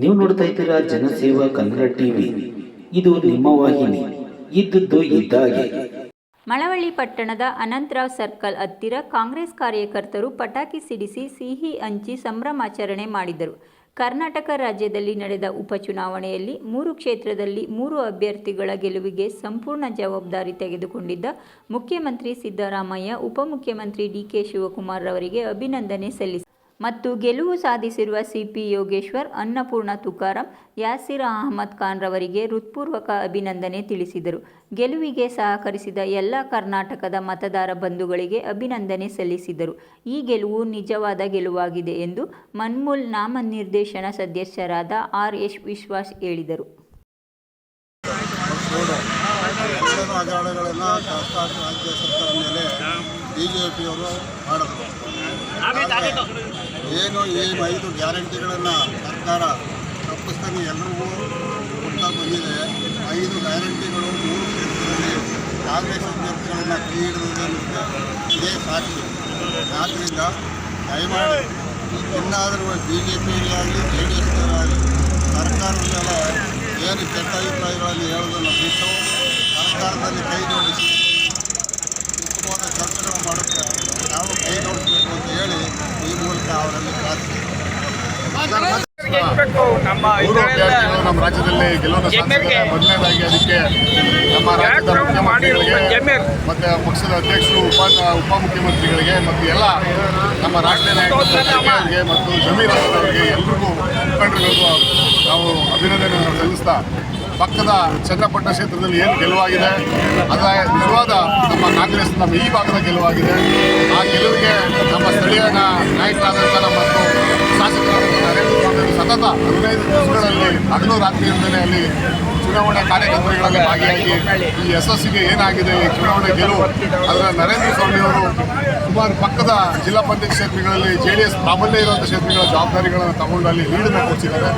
ನೀವು ನೋಡ್ತಾ ಇದ್ದೀರಾ ಜನಸೇವಾ ಕನ್ನಡ ಟಿವಿ. ಇದು ನಿಮ್ಮ ವಾಹಿನಿ. ಇದ್ದದ್ದು ಇದ್ದಾಗೆ. ಮಳವಳ್ಳಿ ಪಟ್ಟಣದ ಅನಂತರಾವ್ ಸರ್ಕಲ್ ಹತ್ತಿರ ಕಾಂಗ್ರೆಸ್ ಕಾರ್ಯಕರ್ತರು ಪಟಾಕಿ ಸಿಡಿಸಿ ಸಿಹಿ ಹಂಚಿ ಸಂಭ್ರಮಾಚರಣೆ ಮಾಡಿದರು. ಕರ್ನಾಟಕ ರಾಜ್ಯದಲ್ಲಿ ನಡೆದ ಉಪಚುನಾವಣೆಯಲ್ಲಿ 3 ಕ್ಷೇತ್ರದಲ್ಲಿ 3 ಅಭ್ಯರ್ಥಿಗಳ ಗೆಲುವಿಗೆ ಸಂಪೂರ್ಣ ಜವಾಬ್ದಾರಿ ತೆಗೆದುಕೊಂಡಿದ್ದ ಮುಖ್ಯಮಂತ್ರಿ ಸಿದ್ದರಾಮಯ್ಯ, ಉಪಮುಖ್ಯಮಂತ್ರಿ ಡಿಕೆ ಶಿವಕುಮಾರ್ ಅವರಿಗೆ ಅಭಿನಂದನೆ ಸಲ್ಲಿಸಿದರು ಮತ್ತು ಗೆಲುವು ಸಾಧಿಸಿರುವ ಸಿಪಿ ಯೋಗೇಶ್ವರ್, ಅನ್ನಪೂರ್ಣ ತುಕಾರಾಂ, ಯಾಸಿರ್ ಅಹಮದ್ ಖಾನ್ ರವರಿಗೆ ಹೃತ್ಪೂರ್ವಕ ಅಭಿನಂದನೆ ತಿಳಿಸಿದರು. ಗೆಲುವಿಗೆ ಸಹಕರಿಸಿದ ಎಲ್ಲ ಕರ್ನಾಟಕದ ಮತದಾರ ಬಂಧುಗಳಿಗೆ ಅಭಿನಂದನೆ ಸಲ್ಲಿಸಿದರು. ಈ ಗೆಲುವು ನಿಜವಾದ ಗೆಲುವಾಗಿದೆ ಎಂದು ಮನ್ಮೂಲ್ ನಾಮನಿರ್ದೇಶನ ಸದಸ್ಯರಾದ ಆರ್.ಎಸ್. ವಿಶ್ವಾಸ್ ಹೇಳಿದರು. ಹಗರಣಗಳನ್ನು ರಾಜ್ಯ ಸರ್ಕಾರದ ಮೇಲೆ ಬಿಜೆಪಿಯವರು ಮಾಡಿದ್ರು. ಏನು ಈ 5 ಗ್ಯಾರಂಟಿಗಳನ್ನು ಸರ್ಕಾರ ತಪ್ಪಿಸ್ತಾನೆ ಎಲ್ಲರಿಗೂ ಕೊಡ್ತಾ ಬಂದಿದೆ. 5 ಗ್ಯಾರಂಟಿಗಳು 3 ಕ್ಷೇತ್ರದಲ್ಲಿ ಕಾಂಗ್ರೆಸ್ ಅಭ್ಯರ್ಥಿಗಳನ್ನು ಕೈ ಹಿಡಿದುದಕ್ಕೆ ಇದೇ ಸಾಕ್ಷಿ. ಆದ್ದರಿಂದ ದಯಮಾಡಿ ಇನ್ನಾದರೂ BJPಯವರಾಗಲಿ JDSನವರಾಗಲಿ ಸರ್ಕಾರದ ಮೇಲೆ ಏನು ಕೆಟ್ಟ ಅಭಿಪ್ರಾಯಗಳನ್ನು ಹೇಳೋದನ್ನು ಬಿಟ್ಟು ಸರ್ಕಾರದಲ್ಲಿ ಕೈ ಜೋಡಿಸಿ ಉತ್ತಮವಾದ ಕೆಲಸಗಳು ಮಾಡೋಕ್ಕೆ ನಾವು ಕೈ ಜೋಡಿಸಬೇಕು ಅಂತ ಹೇಳಿ ಈ ಮೂಲಕ ಅವರಲ್ಲಿ ಪ್ರಾರ್ಥನೆ. ನಮ್ಮ ರಾಜ್ಯದಲ್ಲಿ ಗೆಲುವನ್ನು ಸಾಧಿಸಿದ್ದಾರೆ. ಮೊದಲನೇದಾಗಿ ಅದಕ್ಕೆ ನಮ್ಮ ರಾಜ್ಯದ ಮುಖ್ಯಮಂತ್ರಿಗಳಿಗೆ ಮತ್ತು ಪಕ್ಷದ ಅಧ್ಯಕ್ಷರು, ಉಪಮುಖ್ಯಮಂತ್ರಿಗಳಿಗೆ ಮತ್ತು ಎಲ್ಲ ನಮ್ಮ ರಾಷ್ಟ್ರೀಯ ನಾಯಕರಿಗೆ ಮತ್ತು ಜಮೀರ್ ಅವರಿಗೆ ಎಲ್ರಿಗೂ ಮುಖಂಡರಿಗೂ ನಾವು ಅಭಿನಂದನೆಯನ್ನು ಸಲ್ಲಿಸ್ತಾ, ಪಕ್ಕದ ಚನ್ನಪಟ್ಟಣ ಕ್ಷೇತ್ರದಲ್ಲಿ ಏನು ಗೆಲುವಾಗಿದೆ ಅದರ ನಿಜವಾದ ನಮ್ಮ ಕಾಂಗ್ರೆಸ್ ನಮ್ಮ ಈ ಭಾಗದ ಗೆಲುವಾಗಿದೆ. ಆ ಗೆಲುವಿಗೆ ನಮ್ಮ ಸ್ಥಳೀಯ ನಾಯಕರಾದಂಥ ಮತ್ತು ಶಾಸಕರಾದಂಥ ನರೇಂದ್ರ ಸ್ವಾಮಿ ಸತತ 15 ದಿವಸಗಳಲ್ಲಿ ಹಗಲು ರಾತ್ರಿಯಿಂದಲೇ ಅಲ್ಲಿ ಚುನಾವಣೆ ಕಾರ್ಯತಂತ್ರಗಳಲ್ಲಿ ಭಾಗಿಯಾಗಿ ಈ ಯಶಸ್ಸಿಗೆ ಏನಾಗಿದೆ ಈ ಚುನಾವಣೆ ಗೆಲುವು ಅದರ ನರೇಂದ್ರ ಸ್ವಾಮಿಯವರು ಸುಮಾರು ಪಕ್ಕದ ಜಿಲ್ಲಾ ಪಂಚಾಯತ್ ಕ್ಷೇತ್ರಗಳಲ್ಲಿ JDS ಪ್ರಾಬಲ್ಯ ಇರುವಂಥ ಕ್ಷೇತ್ರಗಳ ಜವಾಬ್ದಾರಿಗಳನ್ನು ತಗೊಂಡು ಅಲ್ಲಿ ಲೀಡನ್ನು ಕೊಡಿಸಿದ್ದಾರೆ.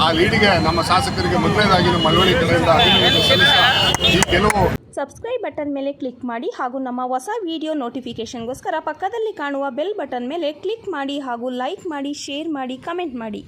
ಆ ಲೀಡಿಗೆ ನಮ್ಮ ಶಾಸಕರಿಗೆ ಮೊದಲನೇದಾಗಿ ನಮ್ಮ ಮಳವಳ್ಳಿ ಕಡೆಯಿಂದ ಅಭಿನಂದನೆ ಸಲ್ಲಿಸ್ತಾ ಈ ಗೆಲುವು. ಸಬ್ಸ್ಕ್ರೈಬ್ ಬಟನ್ ಮೇಲೆ ಕ್ಲಿಕ್ ಮಾಡಿ ಹಾಗೂ ನಮ್ಮ ಹೊಸ ವಿಡಿಯೋ ನೋಟಿಫಿಕೇಷನ್ಗೋಸ್ಕರ ಪಕ್ಕದಲ್ಲಿ ಕಾಣುವ ಬೆಲ್ ಬಟನ್ ಮೇಲೆ ಕ್ಲಿಕ್ ಮಾಡಿ ಹಾಗೂ ಲೈಕ್ ಮಾಡಿ, ಶೇರ್ ಮಾಡಿ, ಕಮೆಂಟ್ ಮಾಡಿ.